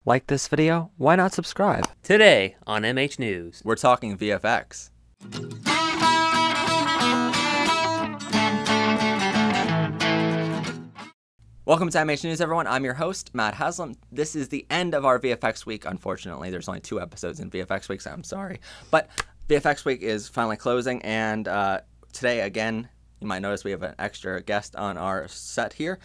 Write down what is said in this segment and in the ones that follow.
Like this video? Why not subscribe? Today on MH News. We're talking VFX. Welcome to MH News, everyone. I'm your host, Matt Haslam. This is the end of our VFX week. Unfortunately, there's only 2 episodes in VFX week, so I'm sorry. But VFX week is finally closing, and today, again, you might notice we have an extra guest on our set here.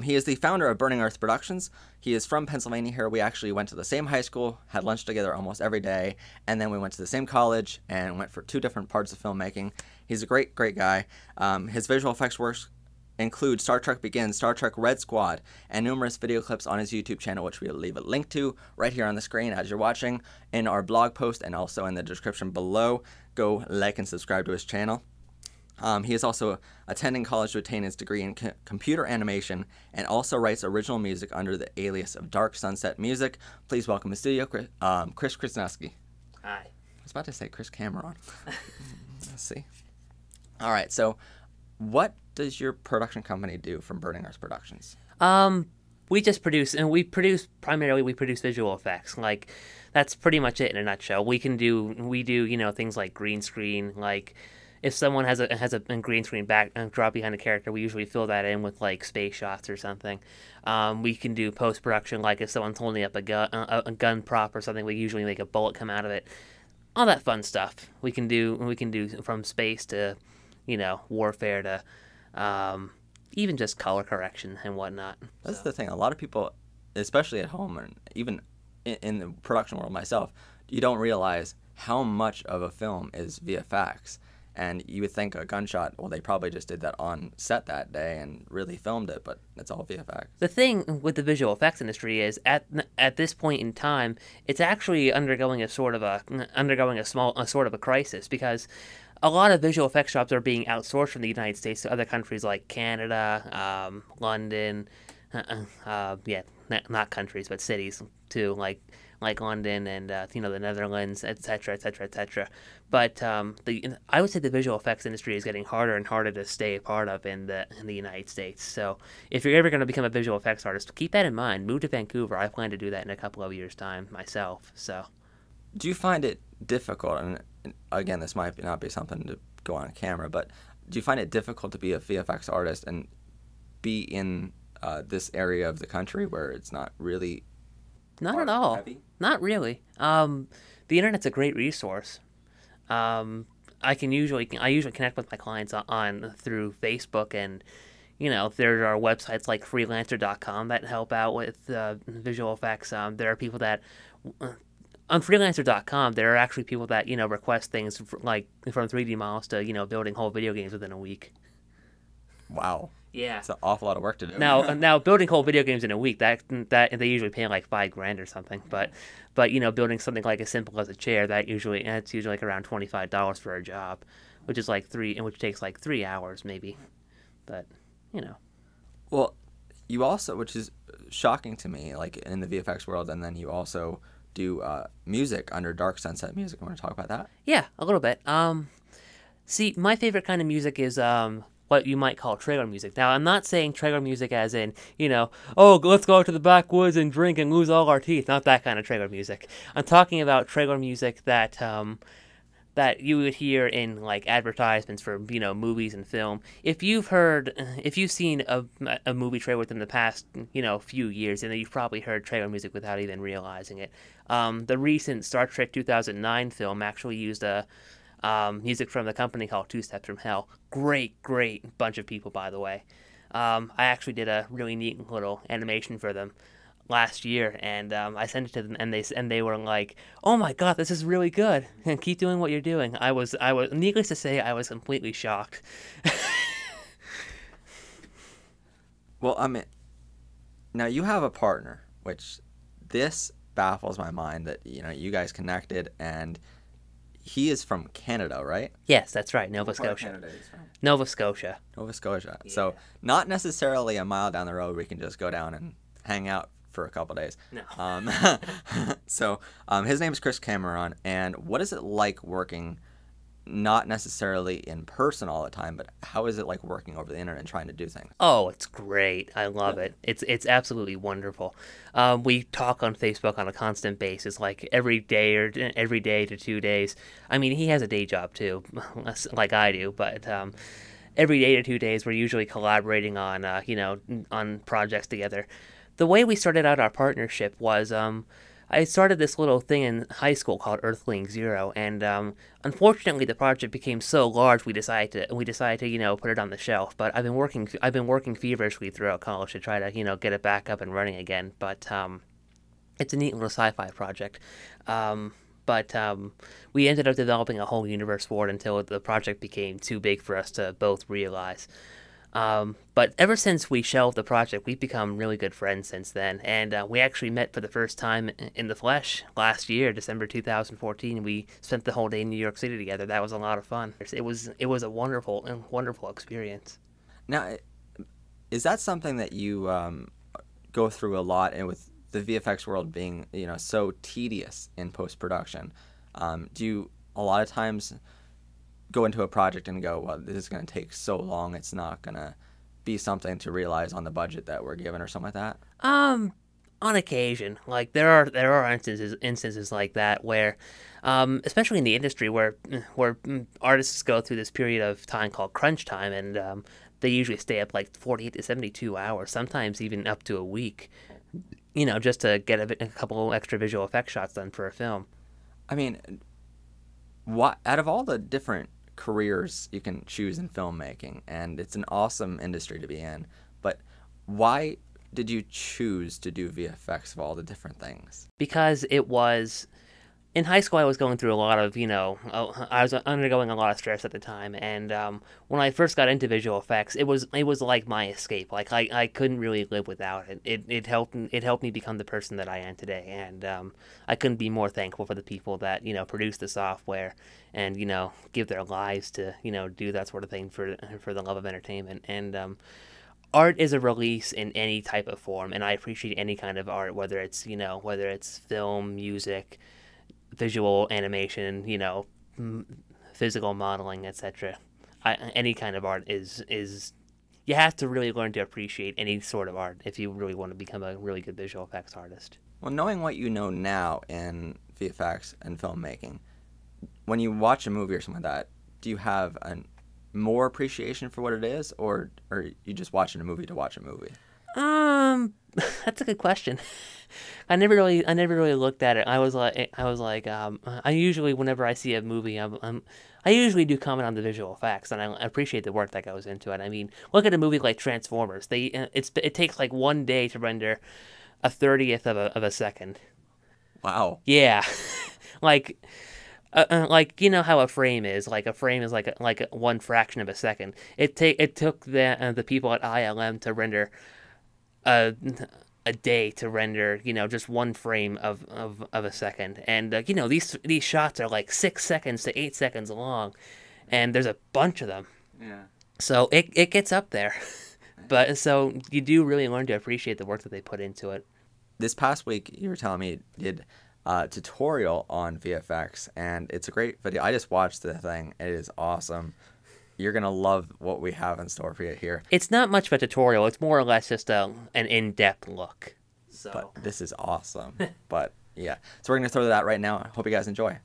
He is the founder of Burning Earth Productions. He is from Pennsylvania here. We actually went to the same high school, had lunch together almost every day, and then we went to the same college and went for 2 different parts of filmmaking. He's a great, great guy. His visual effects works include Star Trek Begins, Star Trek Red Squad, and numerous video clips on his YouTube channel, which we'll leave a link to right here on the screen as you're watching, in our blog post and also in the description below. Go like and subscribe to his channel. He is also attending college to attain his degree in computer animation and also writes original music under the alias of Dark Sunset Music. Please welcome to the studio, Chris Kroznuski. Hi. I was about to say Chris Cameron. Let's see. All right, so what does your production company do from Burning Earth Productions? We just produce, and we produce visual effects. Like, that's pretty much it in a nutshell. We do, you know, things like green screen. Like, if someone has a green screen backdrop behind a character, we usually fill that in with like space shots or something. We can do post production, like if someone's holding up a gun prop or something, we usually make a bullet come out of it. All that fun stuff we can do from space to, you know, warfare to even just color correction and whatnot. That's the thing. A lot of people, especially at home and even in the production world myself, you don't realize how much of a film is VFX. And you would think a gunshot, well, they probably just did that on set that day and really filmed it, but it's all VFX. The thing with the visual effects industry is at this point in time, it's actually undergoing a sort of a crisis, because a lot of visual effects jobs are being outsourced from the United States to other countries like Canada, London, not countries, but cities too, like London and you know, the Netherlands, etc., etc., etc. But I would say the visual effects industry is getting harder and harder to stay a part of in the United States. So if you're ever going to become a visual effects artist, keep that in mind. Move to Vancouver. I plan to do that in a couple of years' time myself. So, do you find it difficult? And again, this might not be something to go on camera, but do you find it difficult to be a VFX artist and be in this area of the country where it's not really? Not at all. Heavy? Not really. The internet's a great resource. I usually connect with my clients through Facebook, and you know, there are websites like freelancer.com that help out with visual effects. There are people that on freelancer.com, there are actually people that, you know, request things like from 3D models to, you know, building whole video games within a week. Wow. Yeah, it's an awful lot of work to do. Now building whole video games in a week, that they usually pay like $5,000 or something. But you know, building something like as simple as a chair, it's usually like around $25 for a job, which takes like 3 hours maybe. But you know, well, you also, which is shocking to me, like in the VFX world, and then you also do music under Dark Sunset Music. You want to talk about that? Yeah, a little bit. See, my favorite kind of music is what you might call trailer music. Now, I'm not saying trailer music as in, you know, oh, let's go out to the backwoods and drink and lose all our teeth. Not that kind of trailer music. I'm talking about trailer music that you would hear in like advertisements for, you know, movies and film. If you've seen a movie trailer within the past, you know, few years, then you've probably heard trailer music without even realizing it. The recent Star Trek 2009 film actually used music from the company called 2 Steps from Hell. Great bunch of people, by the way. I actually did a really neat little animation for them last year, and I sent it to them, and they were like, "Oh my God, this is really good! And keep doing what you're doing." I was needless to say, I was completely shocked. Well, I mean, now you have a partner, which this baffles my mind that, you know, you guys connected, and he is from Canada, right? Yes, that's right. Nova Scotia. Canada is from? Nova Scotia. Nova Scotia. Yeah. So not necessarily a mile down the road we can just go down and hang out for a couple days. No. So his name is Chris Cameron, and what is it like working not necessarily in person all the time, but how is it like working over the internet and trying to do things? Oh, it's great. I love it. It's absolutely wonderful. We talk on Facebook on a constant basis, like every day to 2 days. I mean, he has a day job too, like I do, but every day to 2 days we're usually collaborating on on projects together. The way we started out our partnership was I started this little thing in high school called Earthling Zero, and unfortunately the project became so large we decided to put it on the shelf. But I've been working feverishly throughout college to try to get it back up and running again. But it's a neat little sci-fi project. But we ended up developing a whole universe for it until the project became too big for us to both realize. But ever since we shelved the project, we've become really good friends since then, and we actually met for the first time in the flesh last year, December 2014. We spent the whole day in New York City together. That was a lot of fun. It was a wonderful experience. Now, is that something that you go through a lot, and with the VFX world being so tedious in post-production, do you a lot of times go into a project and go, well, this is going to take so long, it's not going to be something to realize on the budget that we're given, or something like that? On occasion, like there are instances like that where, especially in the industry where artists go through this period of time called crunch time, and they usually stay up like 48 to 72 hours, sometimes even up to a week, just to get a couple extra visual effects shots done for a film. I mean, what out of all the different careers you can choose in filmmaking, and it's an awesome industry to be in, but why did you choose to do VFX of all the different things? Because it was in high school, I was going through a lot of, I was undergoing a lot of stress at the time, and when I first got into visual effects, it was like my escape. Like I couldn't really live without it. It helped me become the person that I am today, and I couldn't be more thankful for the people that produce the software and give their lives to do that sort of thing for the love of entertainment. And art is a release in any type of form, and I appreciate any kind of art, whether it's film, music, visual animation, physical modeling, etc. Any kind of art is you have to really learn to appreciate any sort of art if you really want to become a really good visual effects artist. Well, knowing what you know now in VFX and filmmaking, when you watch a movie or something like that, do you have a more appreciation for what it is, or are you just watching a movie to watch a movie? That's a good question. I never really looked at it. I was like, I usually, whenever I see a movie, I usually do comment on the visual effects, and I appreciate the work that goes into it. I mean, look at a movie like Transformers. It takes like 1 day to render 1/30th of a second. Wow. Yeah, like how a frame is. Like a frame is like one fraction of a second. It took the people at ILM to render a day to render just one frame of a second, and these shots are like 6 seconds to 8 seconds long, and there's a bunch of them. Yeah. So it gets up there. But so you do really learn to appreciate the work that they put into it. This past week, you were telling me you did a tutorial on VFX, and it's a great video. I just watched the thing. It is awesome. You're going to love what we have in store for you here. It's not much of a tutorial. It's more or less just an in-depth look. So. But this is awesome. But yeah. So we're going to throw that right now. I hope you guys enjoy.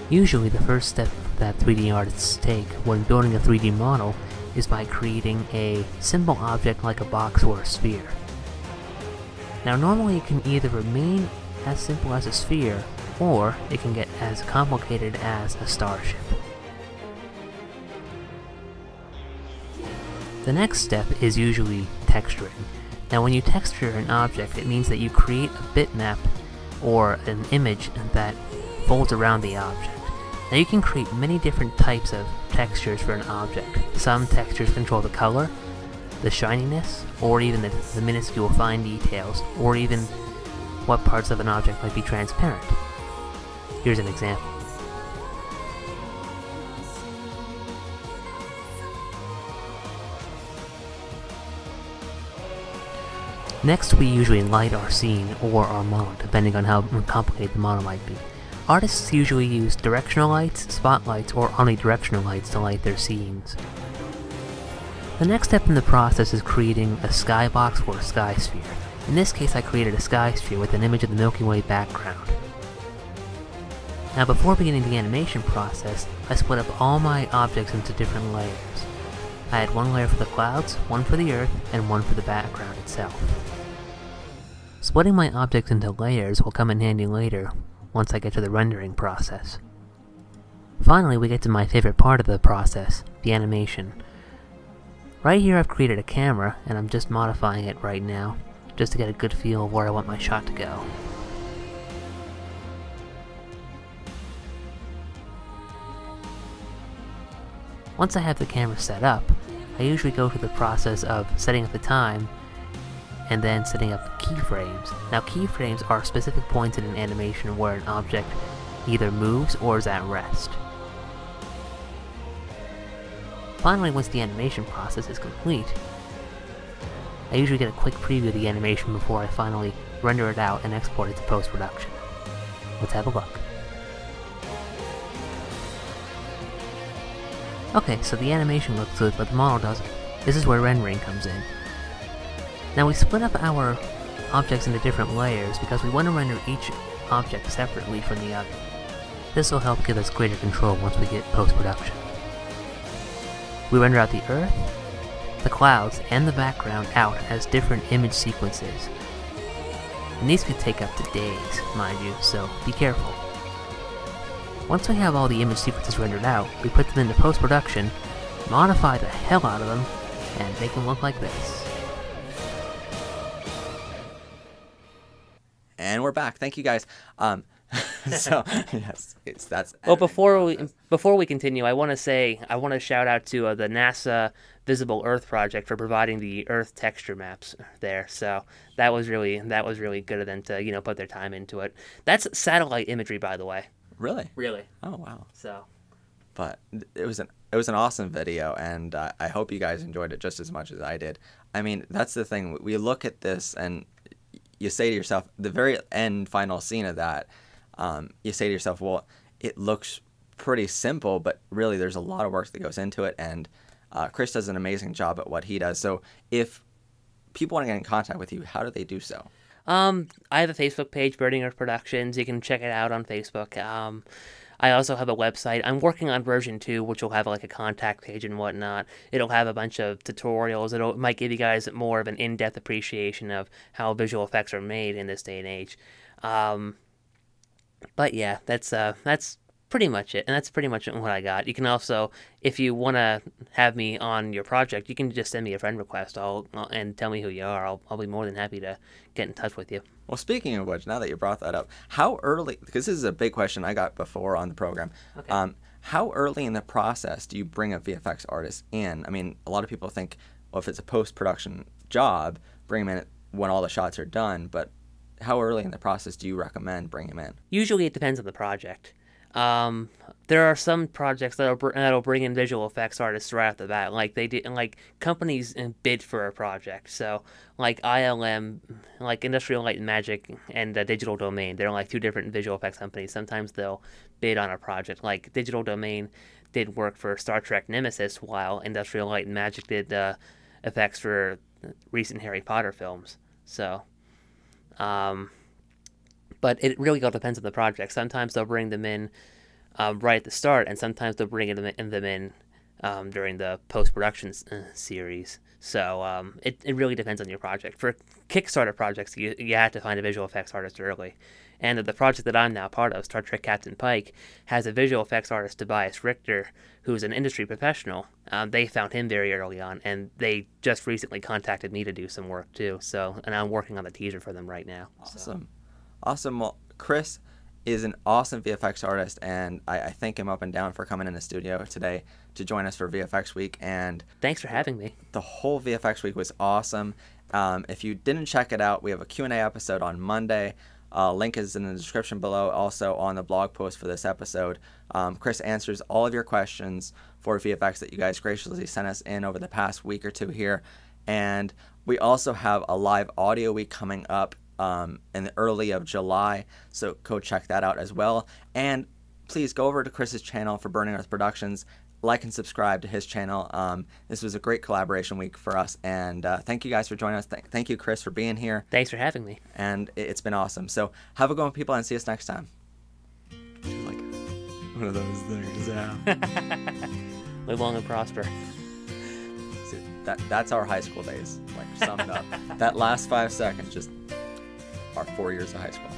Usually the first step that 3D artists take when building a 3D model is by creating a simple object like a box or a sphere. Now normally it can either remain as simple as a sphere, or it can get as complicated as a starship. The next step is usually texturing. Now when you texture an object, it means that you create a bitmap or an image that folds around the object. Now you can create many different types of textures for an object. Some textures control the color, the shininess, or even the minuscule fine details, or even what parts of an object might be transparent. Here's an example. Next, we usually light our scene or our model, depending on how complicated the model might be. Artists usually use directional lights, spotlights, or omnidirectional lights to light their scenes. The next step in the process is creating a skybox or a sky sphere. In this case, I created a sky sphere with an image of the Milky Way background. Now, before beginning the animation process, I split up all my objects into different layers. I had one layer for the clouds, one for the earth, and one for the background itself. Splitting my objects into layers will come in handy later, once I get to the rendering process. Finally, we get to my favorite part of the process, the animation. Right here I've created a camera, and I'm just modifying it right now, just to get a good feel of where I want my shot to go. Once I have the camera set up, I usually go through the process of setting up the time and then setting up keyframes. Now, keyframes are specific points in an animation where an object either moves or is at rest. Finally, once the animation process is complete, I usually get a quick preview of the animation before I finally render it out and export it to post-production. Let's have a look. Okay, so the animation looks good, but the model doesn't. This is where rendering comes in. Now, we split up our objects into different layers because we want to render each object separately from the other. This will help give us greater control once we get post-production. We render out the earth, the clouds, and the background out as different image sequences. And these could take up to days, mind you, so be careful. Once we have all the image sequences rendered out, we put them into post-production, modify the hell out of them, and make them look like this. And we're back. Thank you, guys. So yes, that's. Well, before we continue, I want to shout out to the NASA Visible Earth project for providing the Earth texture maps there. So that was really good of them to put their time into it. That's satellite imagery, by the way. Really? Really. Oh wow. So. But it was an awesome video, and I hope you guys enjoyed it just as much as I did. I mean, that's the thing. We look at this and you say to yourself, the very end final scene of that, you say to yourself, well, it looks pretty simple, but really there's a lot of work that goes into it, and Chris does an amazing job at what he does. So if people want to get in contact with you, how do they do so? I have a Facebook page, Birding Earth Productions. You can check it out on Facebook. I also have a website. I'm working on version 2, which will have like a contact page and whatnot. It'll have a bunch of tutorials. It might give you guys more of an in-depth appreciation of how visual effects are made in this day and age. But yeah, that's pretty much it, and that's pretty much what I got. You can also, if you want to have me on your project, you can just send me a friend request and tell me who you are. I'll be more than happy to get in touch with you. Well, speaking of which, now that you brought that up, how early, because this is a big question I got before on the program, okay. How early in the process do you bring a VFX artist in? I mean, a lot of people think, well, if it's a post-production job, bring them in when all the shots are done, but how early in the process do you recommend bringing them in? Usually it depends on the project. There are some projects that'll bring in visual effects artists right off the bat, like they did, like companies bid for a project. So, like ILM, like Industrial Light and Magic, and Digital Domain, they're like two different visual effects companies. Sometimes they'll bid on a project. Like Digital Domain did work for Star Trek Nemesis, while Industrial Light and Magic did effects for recent Harry Potter films. So, but it really all depends on the project. Sometimes they'll bring them in right at the start, and sometimes they'll bring them in during the post-production series. So it really depends on your project. For Kickstarter projects, you have to find a visual effects artist early. And the project that I'm now part of, Star Trek Captain Pike, has a visual effects artist, Tobias Richter, who's an industry professional. They found him very early on, and they just recently contacted me to do some work too. And I'm working on the teaser for them right now. Awesome. Awesome. Well, Chris is an awesome VFX artist, and I thank him up and down for coming in the studio today to join us for VFX Week. And thanks for having me. The whole VFX Week was awesome. If you didn't check it out, we have a Q&A episode on Monday. Link is in the description below, also on the blog post for this episode. Chris answers all of your questions for VFX that you guys graciously sent us in over the past week or two here. And we also have a live audio week coming up in the early of July, so go check that out as well. And please go over to Chris's channel for Burning Earth Productions, like and subscribe to his channel. This was a great collaboration week for us, and thank you guys for joining us. Thank you, Chris, for being here. Thanks for having me. And it's been awesome. So have a good one, people, and see us next time. Like one of those things, yeah. Live long and prosper. See, that's our high school days, like summed up. That last 5 seconds just are 4 years of high school.